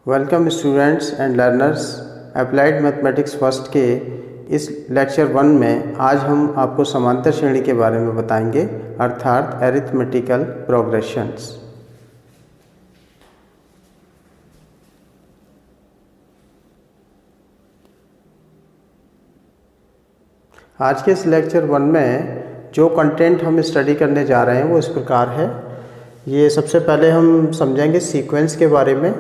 Welcome students and learners applied mathematics first के इस lecture 1 में आज हम आपको समांतर श्रेणी के बारे में बताएंगे अर्थात अरिथमेटिकल प्रोग्रेशंस। आज के इस लेक्चर 1 में जो कंटेंट हम स्टडी करने जा रहे हैं वो इस प्रकार है। ये सबसे पहले हम समझेंगे सीक्वेंस के बारे में,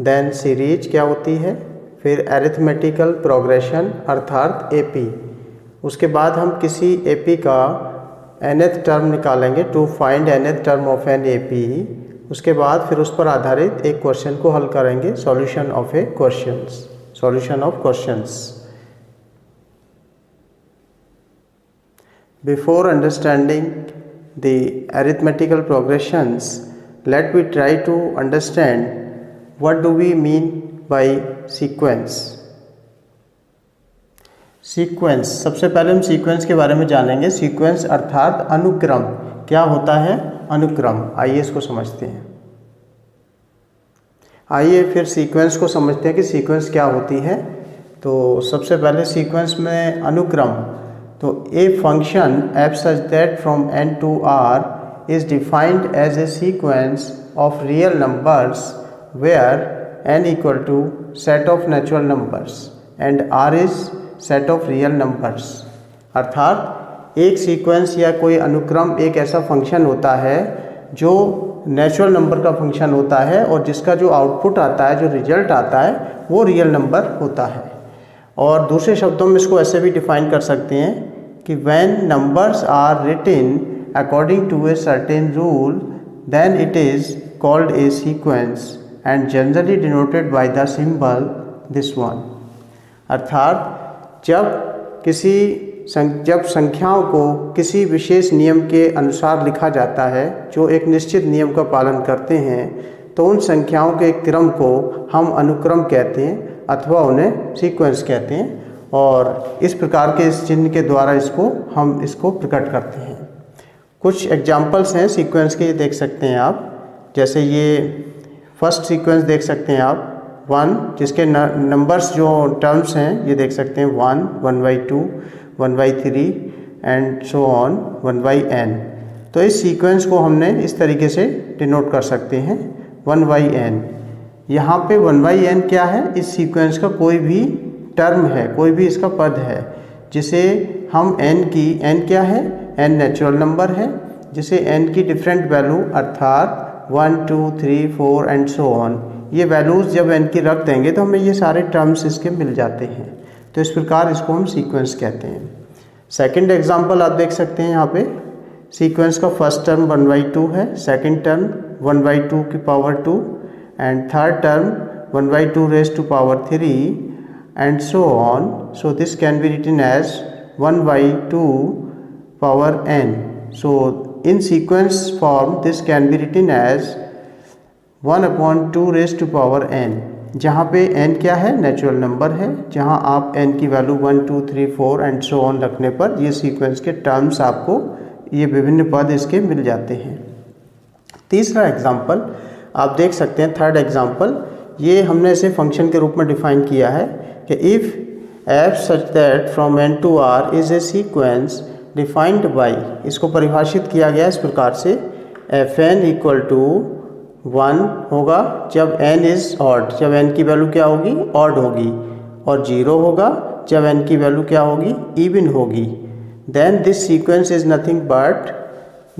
देन सीरीज क्या होती है, फिर अरिथमेटिकल प्रोग्रेशन अर्थात एपी। उसके बाद हम किसी एपी का nth टर्म निकालेंगे to find nth term of an AP. उसके बाद फिर उस पर आधारित एक क्वेश्चन को हल करेंगे, solution of questions. Before understanding the arithmetical progressions, let me try to understand what do we mean by sequence. Sequence, सबसे पहले हम सीक्वेंस के बारे में जानेंगे। सीक्वेंस अर्थात अनुक्रम। क्या होता है अनुक्रम? आइए इसको समझते हैं। आइए फिर सीक्वेंस को समझते हैं कि सीक्वेंस क्या होती है। तो सबसे पहले सीक्वेंस में अनुक्रम, तो a function f such that from n to r is defined as a sequence of real numbers where n equal to set of natural numbers and r is set of real numbers। अर्थात एक sequence या कोई अनुक्रम एक ऐसा function होता है जो नेचुरल नंबर का फंक्शन होता है और जिसका जो आउटपुट आता है, जो रिजल्ट आता है, वो रियल नंबर होता है। और दूसरे शब्दों में इसको ऐसे भी डिफाइन कर सकते हैं कि when numbers are written according to a certain rule then it is called a sequence and generally denoted by the symbol this one। अर्थात जब संख्याओं को किसी विशेष नियम के अनुसार लिखा जाता है जो एक निश्चित नियम का पालन करते हैं, तो उन संख्याओं के क्रम को हम अनुक्रम कहते हैं अथवा उन्हें सीक्वेंस कहते हैं। और इस प्रकार के इस चिन्ह के द्वारा हम इसको प्रकट करते हैं। कुछ एग्जाम्पल्स हैं सीक्वेंस के, ये देख सकते हैं आप। जैसे ये फर्स्ट सीक्वेंस देख सकते हैं आप 1, जिसके नंबर्स जो टर्म्स हैं ये देख सकते हैं 1, 1/2, 1/3 एंड सो ऑन 1/n। तो इस सीक्वेंस को हमने इस तरीके से डिनोट कर सकते हैं 1/n। यहाँ पे 1/n क्या है? इस सीक्वेंस का कोई भी टर्म है, कोई भी इसका पद है जिसे हम n क्या है? n नेचुरल नंबर है, जिसे n की डिफरेंट वैल्यू अर्थात 1, 2, 3, 4 एंड सो ऑन, ये वैल्यूज़ जब n की रख देंगे तो हमें ये सारे टर्म्स इसके मिल जाते हैं। तो इस प्रकार इसको हम सीक्वेंस कहते हैं। सेकंड एग्जांपल आप देख सकते हैं यहाँ पे। सीक्वेंस का फर्स्ट टर्म 1/2 है, सेकंड टर्म 1/2 की power 2 and third term 1/2 raise to power 3 and so on. So this can be written as 1/2 power n. So in sequence form this can be written as 1/2 raised to power n, जहाँ पे n क्या है? Natural number है। जहाँ आप n की value 1, 2, 3, 4 and so on रखने पर ये सीक्वेंस के टर्म्स आपको, ये विभिन्न पद इसके मिल जाते हैं। तीसरा एग्जाम्पल आप देख सकते हैं, थर्ड एग्जाम्पल, ये हमने इसे फंक्शन के रूप में डिफाइन किया है कि if f such that from n to r is a sequence defined by, इसको परिभाषित किया गया इस प्रकार से, fn equal to 1 होगा जब n is odd, जब n की वैल्यू क्या होगी? odd होगी, और 0 होगा जब n की वैल्यू क्या होगी? even होगी। then this sequence is nothing but,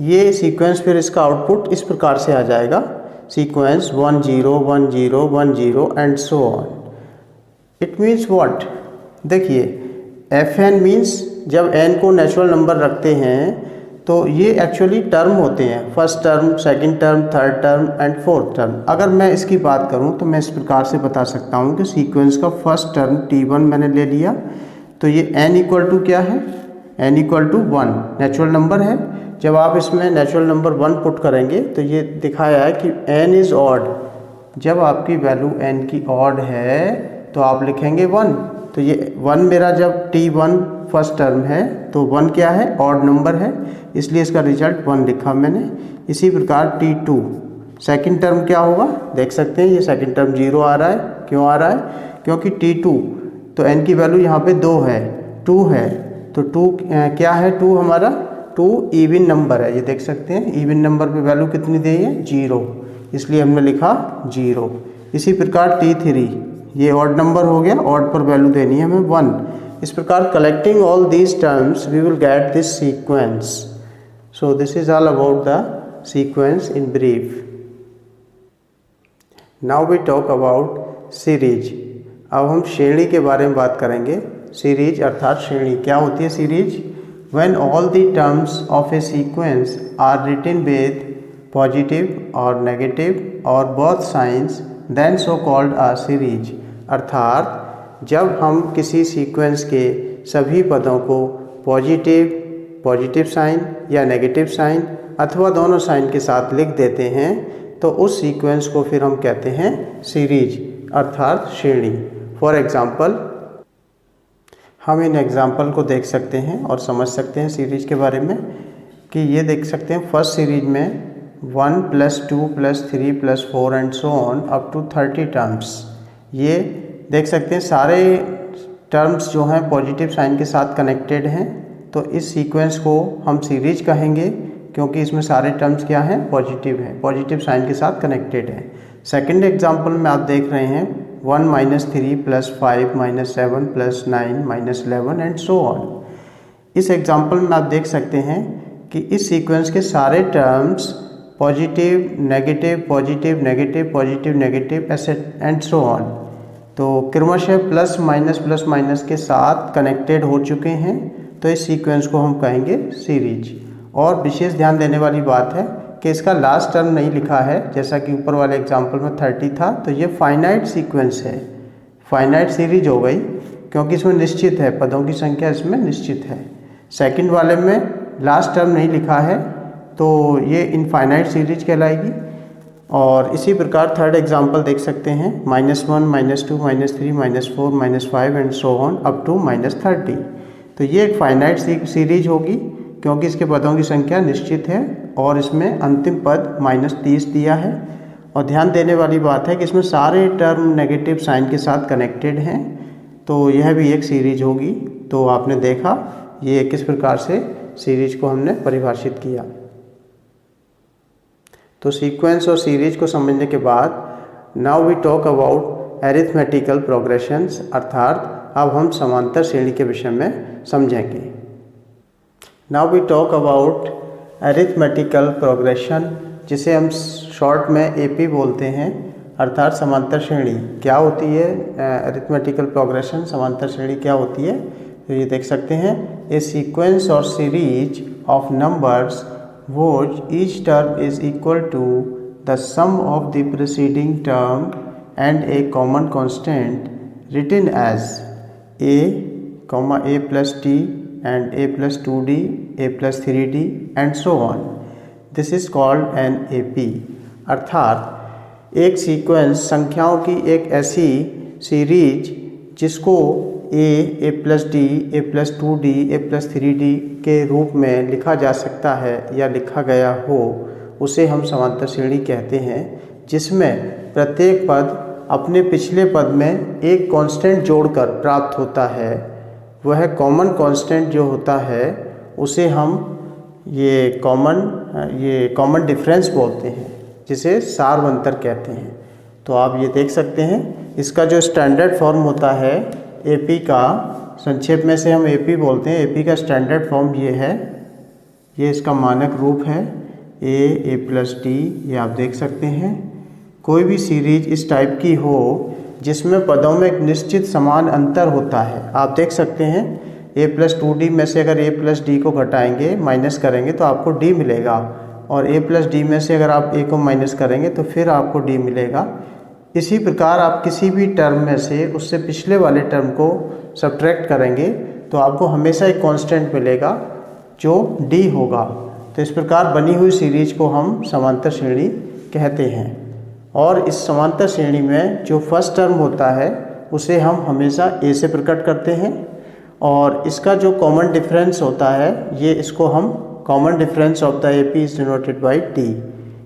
ये सीक्वेंस फिर इसका आउटपुट इस प्रकार से आ जाएगा, sequence 1 0 1 0 1 0 and so on. It means what? देखिए fn मीन्स जब n को नेचुरल नंबर रखते हैं तो ये एक्चुअली टर्म होते हैं, first term, second term, third term and fourth term. अगर मैं इसकी बात करूं तो मैं इस प्रकार से बता सकता हूं कि सीक्वेंस का फर्स्ट टर्म t1 मैंने ले लिया, तो ये n इक्वल टू क्या है? n equal to 1 natural number है। जब आप इसमें नेचुरल नंबर 1 पुट करेंगे तो ये दिखाया है कि n इज़ ऑड। जब आपकी वैल्यू n की ऑड है तो आप लिखेंगे 1। तो ये 1 मेरा जब t1 फर्स्ट टर्म है तो 1 क्या है? ऑड नंबर है, इसलिए इसका रिजल्ट 1 लिखा मैंने। इसी प्रकार t2 सेकंड टर्म क्या होगा, देख सकते हैं ये सेकंड टर्म 0 आ रहा है। क्यों आ रहा है, क्योंकि T2 तो n की वैल्यू यहाँ पे 2 है, 2 है, तो 2 क्या है, 2 हमारा 2 इवन नंबर है, ये देख सकते हैं इवन नंबर पे वैल्यू कितनी दी है 0, इसलिए हमने लिखा 0। इसी प्रकार T3 ये ऑड नंबर हो गया, ऑड पर वैल्यू देनी है हमें 1। इस प्रकार collecting all these terms we will get this sequence. So this is all about the sequence in brief. Now we talk about series. अब हम श्रेणी के बारे में बात करेंगे। सीरीज अर्थात श्रेणी क्या होती है series, when all the terms of a sequence are written with positive और नेगेटिव और both signs then so called a series. अर्थात जब हम किसी सीक्वेंस के सभी पदों को पॉजिटिव साइन या नेगेटिव साइन अथवा दोनों साइन के साथ लिख देते हैं तो उस सीक्वेंस को फिर हम कहते हैं सीरीज अर्थात श्रेणी। फॉर एग्ज़ाम्पल हम इन एग्ज़ाम्पल को देख सकते हैं और समझ सकते हैं सीरीज के बारे में कि ये देख सकते हैं फर्स्ट सीरीज में 1 + 2 + 3 + 4 and so on up to 30 terms. ये देख सकते हैं सारे टर्म्स जो हैं पॉजिटिव साइन के साथ कनेक्टेड हैं, तो इस सीक्वेंस को हम सीरीज कहेंगे क्योंकि इसमें सारे टर्म्स क्या हैं पॉजिटिव हैं, पॉजिटिव साइन के साथ कनेक्टेड हैं। सेकंड एग्जांपल में आप देख रहे हैं 1 - 3 + 5 - 7 + 9 - 11 एंड सो ऑन। इस एग्जांपल में आप देख सकते हैं कि इस सीक्वेंस के सारे terms positive negative positive negative positive negative and so on, तो क्रमशः प्लस माइनस के साथ कनेक्टेड हो चुके हैं, तो इस सीक्वेंस को हम कहेंगे सीरीज। और विशेष ध्यान देने वाली बात है कि इसका लास्ट टर्म नहीं लिखा है, जैसा कि ऊपर वाले एग्जांपल में 30 था, तो ये फाइनाइट सीक्वेंस है, फाइनाइट सीरीज हो गई क्योंकि इसमें निश्चित है, पदों की संख्या इसमें निश्चित है। सेकंड वाले में लास्ट टर्म नहीं लिखा है तो ये इनफाइनाइट सीरीज कहलाएगी। और इसी प्रकार थर्ड एग्जांपल देख सकते हैं -1 -2 -3 -4 -5 and so on up to -30, तो ये एक फाइनाइट सीरीज होगी क्योंकि इसके पदों की संख्या निश्चित है और इसमें अंतिम पद -30 दिया है। और ध्यान देने वाली बात है कि इसमें सारे टर्म नेगेटिव साइन के साथ कनेक्टेड हैं, तो यह भी एक सीरीज होगी। तो आपने देखा ये किस प्रकार से सीरीज को हमने परिभाषित किया। तो सीक्वेंस और सीरीज को समझने के बाद now we talk about arithmetical progressions, अर्थात अब हम समांतर श्रेणी के विषय में समझेंगे। Now we talk about arithmetical progression, जिसे हम शॉर्ट में एपी बोलते हैं, अर्थात समांतर श्रेणी। क्या होती है एरिथमेटिकल प्रोग्रेशन, समांतर श्रेणी क्या होती है, तो ये देख सकते हैं ए सीक्वेंस और series of numbers whose each term is equal to the sum of the preceding term and a common constant written as a plus t and a plus 2d, a plus 3d and so on. This is called an AP। अर्थात एक sequence संख्याओं की एक ऐसी series जिसको a plus d, a plus 2d, a plus 3d के रूप में लिखा जा सकता है या लिखा गया हो, उसे हम समांतर श्रेणी कहते हैं, जिसमें प्रत्येक पद अपने पिछले पद में एक कांस्टेंट जोड़कर प्राप्त होता है। वह कॉमन कांस्टेंट जो होता है उसे हम ये कॉमन डिफरेंस बोलते हैं, जिसे सार्वंतर कहते हैं। तो आप ये देख सकते हैं इसका जो स्टैंडर्ड फॉर्म होता है एपी का, संक्षेप में से हम एपी बोलते हैं। एपी का स्टैंडर्ड फॉर्म ये है, ये इसका मानक रूप है a plus d, ये आप देख सकते हैं। कोई भी सीरीज इस टाइप की हो जिसमें पदों में एक निश्चित समान अंतर होता है, आप देख सकते हैं a plus 2d में से अगर a plus d को घटाएंगे, माइनस करेंगे तो आपको d मिलेगा, और a plus d में से अगर आप a को माइनस करेंगे तो फिर आपको d मिलेगा। इसी प्रकार आप किसी भी टर्म में से उससे पिछले वाले टर्म को सब्ट्रैक्ट करेंगे तो आपको हमेशा एक कांस्टेंट मिलेगा जो d होगा। तो इस प्रकार बनी हुई सीरीज को हम समांतर श्रेणी कहते हैं। और इस समांतर श्रेणी में जो फर्स्ट टर्म होता है उसे हम हमेशा a से प्रकट करते हैं, और इसका जो कॉमन डिफरेंस होता है ये इसको हम common difference of the AP is denoted by t।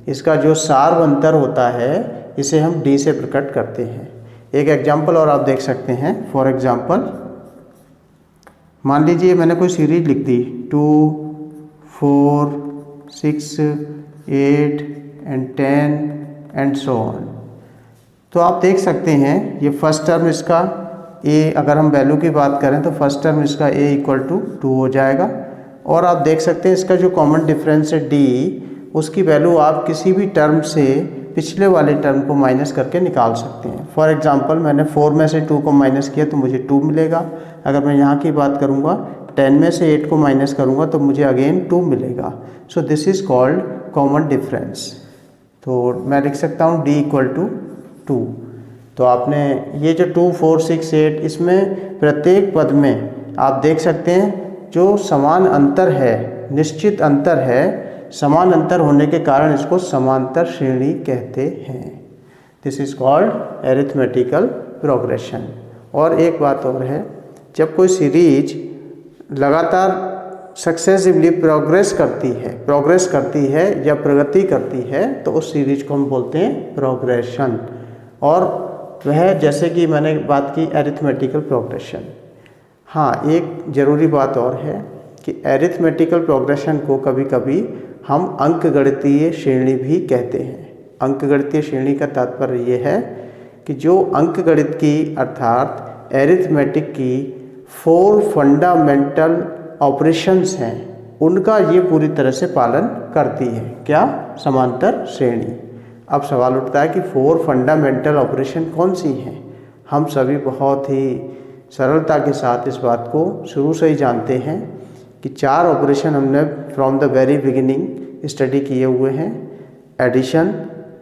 इसका जो सार्व अंतर होता है इसे हम डी से प्रकट करते हैं। एक एग्जाम्पल और आप देख सकते हैं। फॉर एग्जाम्पल मान लीजिए मैंने कोई सीरीज लिख दी 2, 4, 6, 8 एंड 10 एंड सो ऑन। तो आप देख सकते हैं ये फर्स्ट टर्म इसका a, अगर हम वैल्यू की बात करें तो फर्स्ट टर्म इसका a इक्वल टू 2 हो जाएगा। और आप देख सकते हैं इसका जो कॉमन डिफरेंस है d, उसकी वैल्यू आप किसी भी टर्म से पिछले वाले टर्म को माइनस करके निकाल सकते हैं। फॉर एग्जांपल मैंने 4 में से 2 को माइनस किया तो मुझे 2 मिलेगा। अगर मैं यहाँ की बात करूँगा 10 में से 8 को माइनस करूँगा तो मुझे अगेन 2 मिलेगा। So this is called common difference. तो मैं लिख सकता हूँ d इक्वल टू 2। तो आपने ये जो 2, 4, 6, 8 इसमें प्रत्येक पद में आप देख सकते हैं जो समान अंतर है, निश्चित अंतर है, समान अंतर होने के कारण इसको समांतर श्रेणी कहते हैं। This is called arithmetical progression. और एक बात और है, जब कोई सीरीज लगातार सक्सेसिवली प्रोग्रेस करती है या प्रगति करती है तो उस सीरीज को हम बोलते हैं प्रोग्रेशन। और वह जैसे कि मैंने बात की एरिथमेटिकल प्रोग्रेशन। हाँ, एक ज़रूरी बात और है कि एरिथमेटिकल प्रोग्रेशन को कभी कभी हम अंकगणितीय श्रेणी भी कहते हैं। अंकगणितीय श्रेणी का तात्पर्य ये है कि जो अंकगणित की अर्थात एरिथमेटिक की 4 फंडामेंटल ऑपरेशंस हैं उनका ये पूरी तरह से पालन करती है। क्या? समांतर श्रेणी। अब सवाल उठता है कि 4 फंडामेंटल ऑपरेशन कौन सी हैं? हम सभी बहुत ही सरलता के साथ इस बात को शुरू से ही जानते हैं कि 4 ऑपरेशन हमने from the very beginning study किए हुए हैं। Addition,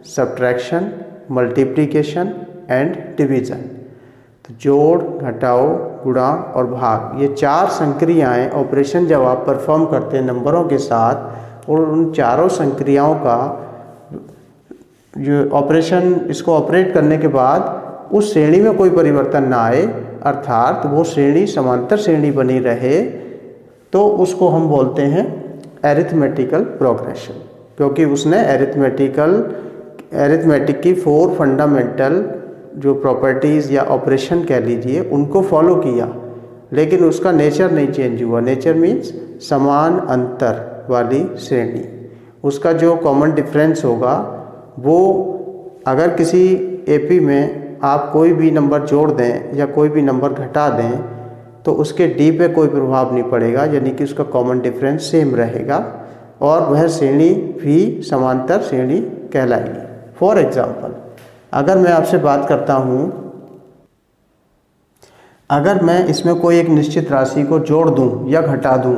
subtraction, multiplication and division. तो जोड़, घटाओ, गुणा और भाग, ये 4 संक्रियाएं ऑपरेशन जब आप परफॉर्म करते हैं नंबरों के साथ, और उन चारों संक्रियाओं का जो ऑपरेशन इसको ऑपरेट करने के बाद उस श्रेणी में कोई परिवर्तन ना आए, अर्थात वो श्रेणी समांतर श्रेणी बनी रहे, तो उसको हम बोलते हैं एरिथमेटिकल प्रोग्रेशन। क्योंकि उसने एरिथमेटिक की 4 फंडामेंटल जो प्रॉपर्टीज़ या ऑपरेशन कह लीजिए उनको फॉलो किया, लेकिन उसका नेचर नहीं चेंज हुआ। नेचर मीन्स समान अंतर वाली श्रेणी। उसका जो कॉमन डिफरेंस होगा वो, अगर किसी एपी में आप कोई भी नंबर जोड़ दें या कोई भी नंबर घटा दें तो उसके डी पे कोई प्रभाव नहीं पड़ेगा, यानी कि उसका कॉमन डिफरेंस सेम रहेगा और वह श्रेणी भी समांतर श्रेणी कहलाएगी। फॉर एग्जाम्पल, अगर मैं आपसे बात करता हूँ, अगर मैं इसमें कोई एक निश्चित राशि को जोड़ दूँ या घटा दूँ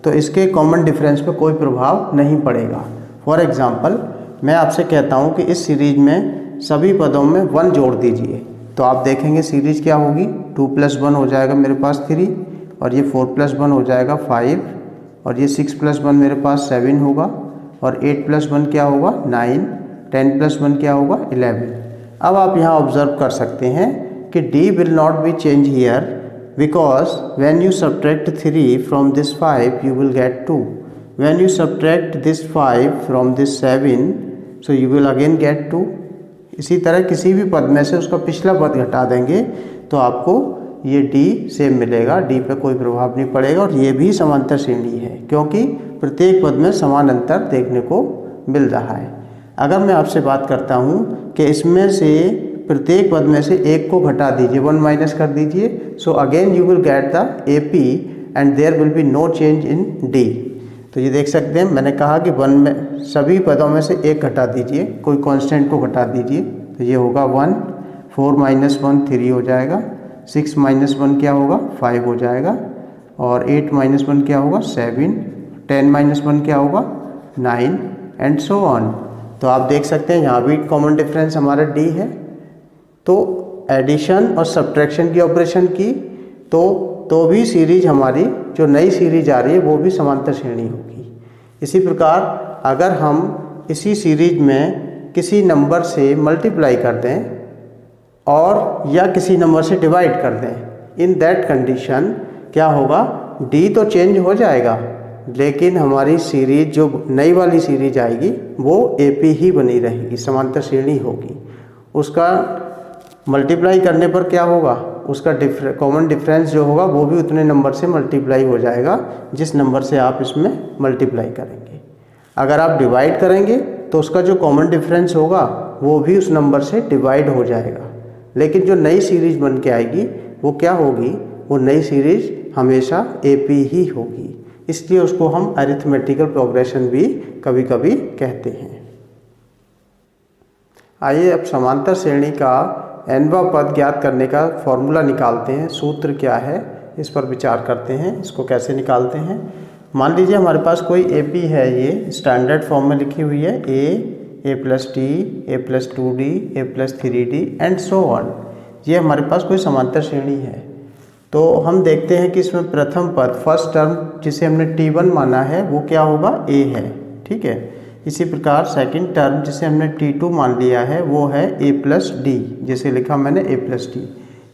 तो इसके कॉमन डिफरेंस पे कोई प्रभाव नहीं पड़ेगा। फॉर एग्जाम्पल, मैं आपसे कहता हूँ कि इस सीरीज में सभी पदों में 1 जोड़ दीजिए, तो आप देखेंगे सीरीज क्या होगी। 2 + 1 हो जाएगा मेरे पास 3, और ये 4 + 1 हो जाएगा 5, और ये 6 + 1 मेरे पास 7 होगा, और 8 + 1 क्या होगा 9, 10 + 1 क्या होगा 11। अब आप यहाँ ऑब्जर्व कर सकते हैं कि D will not be changed here because when you subtract 3 from this 5 you will get 2. When you subtract this 5 from this 7 so you will again get 2. इसी तरह किसी भी पद में से उसका पिछला पद घटा देंगे तो आपको ये D सेम मिलेगा, D पे कोई प्रभाव नहीं पड़ेगा, और ये भी समांतर श्रेणी है क्योंकि प्रत्येक पद में समान अंतर देखने को मिल रहा है। अगर मैं आपसे बात करता हूँ कि इसमें से प्रत्येक पद में से एक को घटा दीजिए, 1 माइनस कर दीजिए, so again you will get the AP and there will be no change in D। तो ये देख सकते हैं, मैंने कहा कि 1 में सभी पदों में से एक घटा दीजिए, कोई कांस्टेंट को घटा दीजिए, तो ये होगा 1, 4 - 1 3 हो जाएगा, 6 - 1 क्या होगा 5 हो जाएगा, और 8 - 1 क्या होगा 7, 10 - 1 क्या होगा 9 एंड सो ऑन। तो आप देख सकते हैं यहाँ भी कॉमन डिफरेंस हमारा D है। तो एडिशन और सब्ट्रैक्शन की ऑपरेशन की तो भी सीरीज हमारी जो नई सीरीज आ रही है वो भी समांतर श्रेणी होगी। इसी प्रकार अगर हम इसी सीरीज में किसी नंबर से मल्टीप्लाई कर दें और या किसी नंबर से डिवाइड कर दें, इन दैट कंडीशन क्या होगा, D तो चेंज हो जाएगा लेकिन हमारी सीरीज जो नई वाली सीरीज आएगी वो AP ही बनी रहेगी, समांतर श्रेणी होगी। उसका मल्टीप्लाई करने पर क्या होगा, उसका कॉमन डिफरेंस जो होगा वो भी उतने नंबर से मल्टीप्लाई हो जाएगा जिस नंबर से आप इसमें मल्टीप्लाई करेंगे। अगर आप डिवाइड करेंगे तो उसका जो कॉमन डिफरेंस होगा वो भी उस नंबर से डिवाइड हो जाएगा। लेकिन जो नई सीरीज बन के आएगी वो क्या होगी, वो नई सीरीज हमेशा AP ही होगी। इसलिए उसको हम अरिथमेटिकल प्रोग्रेशन भी कभी कभी कहते हैं। आइए अब समांतर श्रेणी का nवां पद ज्ञात करने का फॉर्मूला निकालते हैं। सूत्र क्या है इस पर विचार करते हैं। इसको कैसे निकालते हैं, मान लीजिए हमारे पास कोई AP है, ये स्टैंडर्ड फॉर्म में लिखी हुई है a + t, a + 2d, a + 3d and so on. ये हमारे पास कोई समांतर श्रेणी है। तो हम देखते हैं कि इसमें प्रथम पद फर्स्ट टर्म जिसे हमने T1 माना है वो क्या होगा, a है, ठीक है। इसी प्रकार सेकंड टर्म जिसे हमने T2 मान लिया है वो है a + d, जिसे लिखा मैंने a + d।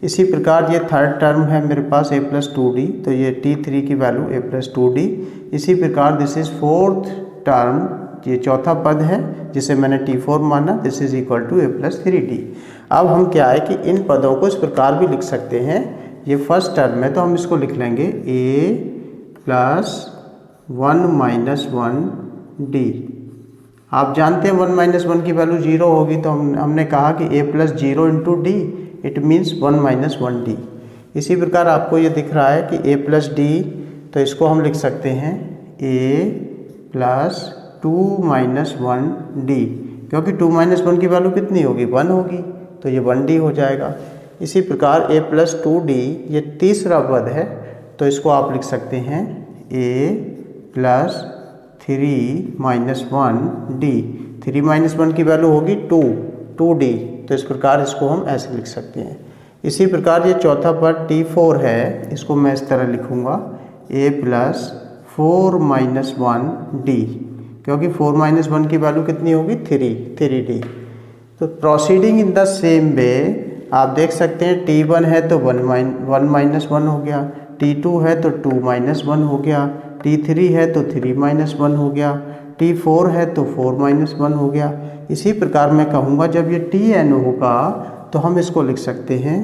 इसी प्रकार ये थर्ड टर्म है मेरे पास a + 2d, तो ये T3 की वैल्यू a + 2d। इसी प्रकार दिस इज फोर्थ टर्म, ये चौथा पद है जिसे मैंने T4 माना, this is equal to a + 3d। अब हम क्या है कि इन पदों को इस प्रकार भी लिख सकते हैं, ये फर्स्ट टर्म है तो हम इसको लिख लेंगे a + 1 - 1d। आप जानते हैं 1 - 1 की वैल्यू 0 होगी, तो हमने कहा कि a + 0 × d it means 1 - 1d। इसी प्रकार आपको ये दिख रहा है कि a + d, तो इसको हम लिख सकते हैं a + 2 - 1d, क्योंकि 2 - 1 की वैल्यू कितनी होगी, 1 होगी, तो ये 1d हो जाएगा। इसी प्रकार a + 2d ये तीसरा पद है, तो इसको आप लिख सकते हैं a + 3 - 1d। 3 - 1 की वैल्यू होगी 2d, तो इस प्रकार इसको हम ऐसे लिख सकते हैं। इसी प्रकार ये चौथा पद T4 है, इसको मैं इस तरह लिखूँगा a + 4 - 1d, क्योंकि 4 - 1 की वैल्यू कितनी होगी, 3d। तो proceeding in the same way आप देख सकते हैं T1 है तो 1 - 1 हो गया, T2 है तो 2 - 1 हो गया, T3 है तो 3 - 1 हो गया, T4 है तो 4 - 1 हो गया। इसी प्रकार मैं कहूँगा जब ये Tn होगा तो हम इसको लिख सकते हैं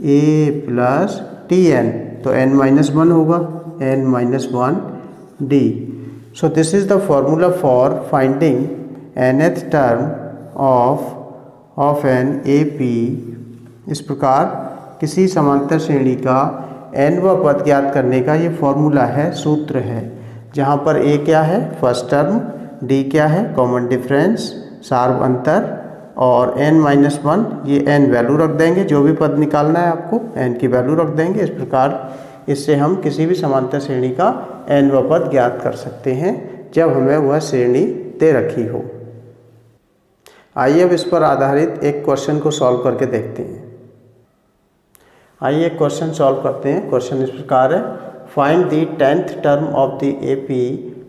a + Tn, तो n - 1 होगा, n - 1d। So this is the formula for finding nth term of an AP। इस प्रकार किसी समांतर श्रेणी का nवां पद ज्ञात करने का ये फॉर्मूला है, सूत्र है, जहाँ पर a क्या है, फर्स्ट टर्म, d क्या है, कॉमन डिफरेंस, सार्व अंतर, और n - 1 ये n वैल्यू रख देंगे, जो भी पद निकालना है आपको n की वैल्यू रख देंगे। इस प्रकार इससे हम किसी भी समांतर श्रेणी का nवां पद ज्ञात कर सकते हैं जब हमें वह श्रेणी दे रखी हो। आइए अब इस पर आधारित एक क्वेश्चन को सॉल्व करके देखते हैं। आइए एक क्वेश्चन सॉल्व करते हैं। क्वेश्चन इस प्रकार है, find the 10th term of the AP,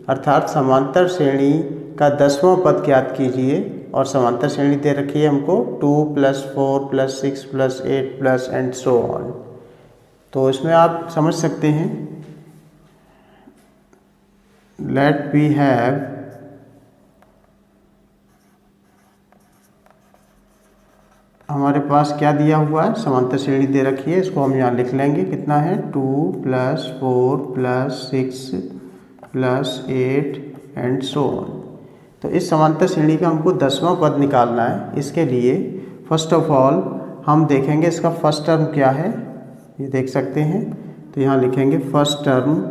अर्थात समांतर श्रेणी का 10वां पद ज्ञात कीजिए। और समांतर श्रेणी दे रखी है हमको 2 + 4 + 6 + 8 एंड सो ऑन। तो इसमें आप समझ सकते हैं, लेट वी हैव हमारे पास क्या दिया हुआ है, समांतर श्रेणी दे रखी है, इसको हम यहाँ लिख लेंगे। कितना है, 2 + 4 + 6 + 8 एंड सो ऑन। तो इस समांतर श्रेणी का हमको 10वां पद निकालना है। इसके लिए फर्स्ट ऑफ ऑल हम देखेंगे इसका फर्स्ट टर्म क्या है, ये देख सकते हैं। तो यहाँ लिखेंगे फर्स्ट टर्म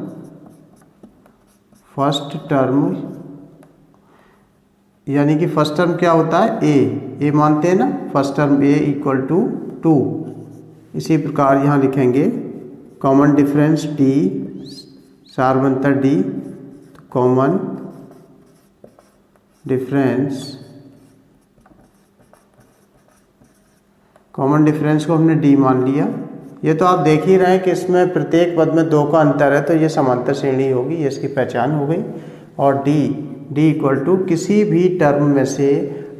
यानी कि फर्स्ट टर्म क्या होता है, ए मानते हैं ना, फर्स्ट टर्म a = 2। इसी प्रकार यहाँ लिखेंगे कॉमन डिफरेंस d, सार्व अंतर d, तो कॉमन डिफरेंस को हमने d मान लिया। ये तो आप देख ही रहे हैं कि इसमें प्रत्येक पद में 2 का अंतर है, तो ये समांतर श्रेणी होगी, ये इसकी पहचान हो गई। और d किसी भी टर्म में से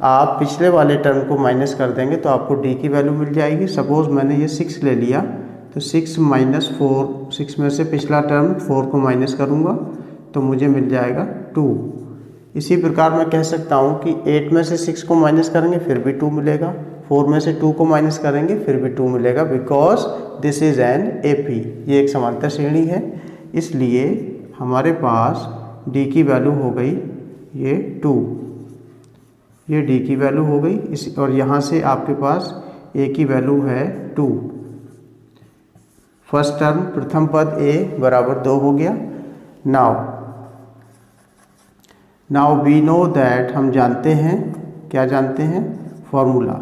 आप पिछले वाले टर्म को माइनस कर देंगे तो आपको d की वैल्यू मिल जाएगी। सपोज मैंने ये 6 ले लिया, तो 6 - 4, 6 में से पिछला टर्म 4 को माइनस करूँगा, तो मुझे मिल जाएगा 2। इसी प्रकार मैं कह सकता हूँ कि 8 में से 6 को माइनस करेंगे फिर भी 2 मिलेगा, 4 में से 2 को माइनस करेंगे फिर भी 2 मिलेगा, because this is an AP। ये एक समांतर श्रेणी है, इसलिए हमारे पास D की वैल्यू हो गई ये 2, ये D की वैल्यू हो गई इस, और यहाँ से आपके पास A की वैल्यू है 2। फर्स्ट टर्म प्रथम पद A बराबर 2 हो गया। नाउ वी नो दैट, हम जानते हैं, क्या जानते हैं, formula.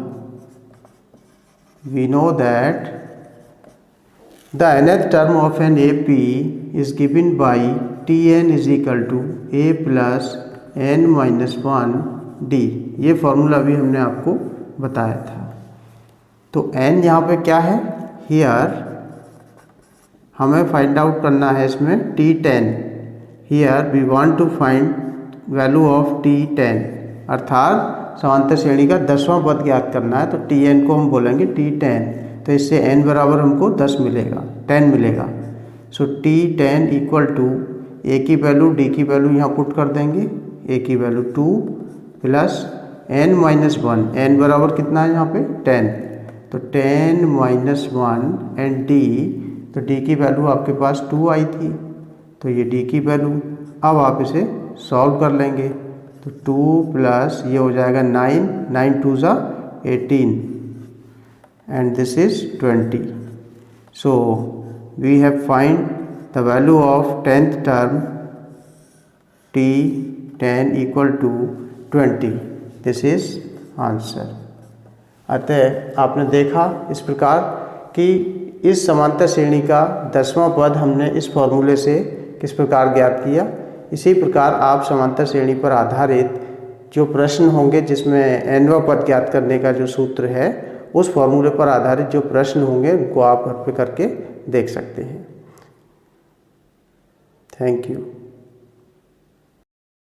We know that the nth term of an AP is given by Tn is equal to A plus n minus 1 D। ये फॉर्मूला भी हमने आपको बताया था। तो n यहाँ पे क्या है, हियर हमें फाइंड आउट करना है इसमें T10। Here we want to find value of T10, अर्थात समांतर श्रेणी का 10वां पद ज्ञात करना है, तो Tn को हम बोलेंगे T10। तो इससे n बराबर हमको 10 मिलेगा, 10 मिलेगा। सो T10 इक्वल टू A की वैल्यू D की वैल्यू यहाँ पुट कर देंगे, A की value 2 plus n minus 1, n बराबर कितना है यहाँ पे 10, तो 10 माइनस 1 एंड D, तो D की वैल्यू आपके पास 2 आई थी, तो ये D की वैल्यू। अब आप इसे सॉल्व कर लेंगे, तो 2 प्लस ये हो जाएगा 9, 9 2 ज़ा 18 and this is 20। So we have find the value of 10th term T10 equal to 20। This is answer. अतः आपने देखा इस प्रकार कि इस समांतर श्रेणी का 10वां पद हमने इस फॉर्मूले से किस प्रकार ज्ञात किया। इसी प्रकार आप समांतर श्रेणी पर आधारित जो प्रश्न होंगे, जिसमें nवां पद ज्ञात करने का जो सूत्र है, उस फॉर्मूले पर आधारित जो प्रश्न होंगे उनको आप घर पे करके देख सकते हैं। Thank you.